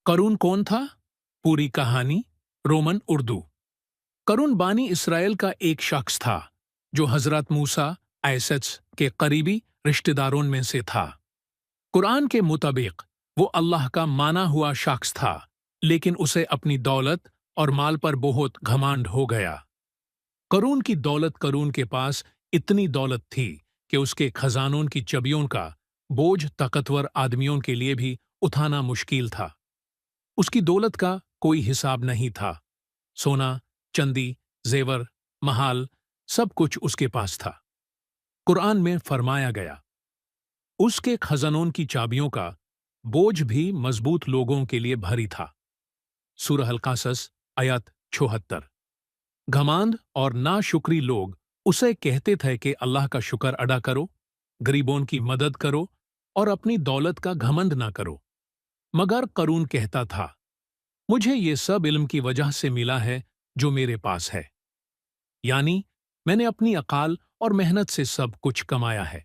करून कौन था? पूरी कहानी। रोमन उर्दू। करून बानी इसराइल का एक शख्स था जो हजरत मूसा ऐसच के करीबी रिश्तेदारों में से था। कुरान के मुताबिक वो अल्लाह का माना हुआ शख्स था, लेकिन उसे अपनी दौलत और माल पर बहुत घमंड हो गया। करून के पास इतनी दौलत थी कि उसके खजानों की चाबियों का बोझ ताकतवर आदमियों के लिए भी उठाना मुश्किल था। उसकी दौलत का कोई हिसाब नहीं था। सोना, चंदी, जेवर, महाल, सब कुछ उसके पास था। कुरान में फरमाया गया, उसके खजानों की चाबियों का बोझ भी मजबूत लोगों के लिए भारी था। सूरह अल-क़सस आयत 76। घमंड और नाशुक्री लोग उसे कहते थे कि अल्लाह का शुक्र अदा करो, गरीबों की मदद करो और अपनी दौलत का घमंड ना करो। मगर करून कहता था, मुझे ये सब इल्म की वजह से मिला है जो मेरे पास है, यानी मैंने अपनी अकाल और मेहनत से सब कुछ कमाया है।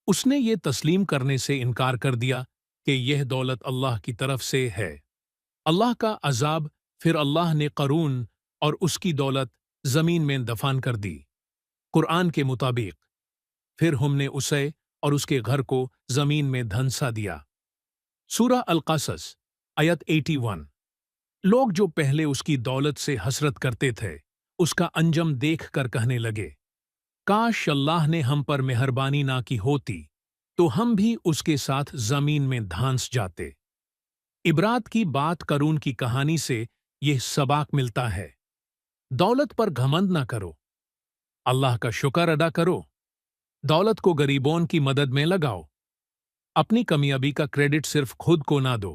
उसने ये तस्लीम करने से इनकार कर दिया कि यह दौलत अल्लाह की तरफ से है। अल्लाह का अजाब, फिर अल्लाह ने करून और उसकी दौलत जमीन में दफन कर दी। कुरान के मुताबिक फिर हमने उसे और उसके घर को जमीन में धंसा दिया। सूरह अल-क़सस आयत 81। लोग जो पहले उसकी दौलत से हसरत करते थे, उसका अंजम देख कर कहने लगे, काश अल्लाह ने हम पर मेहरबानी ना की होती तो हम भी उसके साथ जमीन में धंस जाते। इबरात की बात करून की कहानी से यह सबक मिलता है, दौलत पर घमंड ना करो, अल्लाह का शुक्र अदा करो, दौलत को गरीबों की मदद में लगाओ, अपनी कामयाबी का क्रेडिट सिर्फ खुद को ना दो।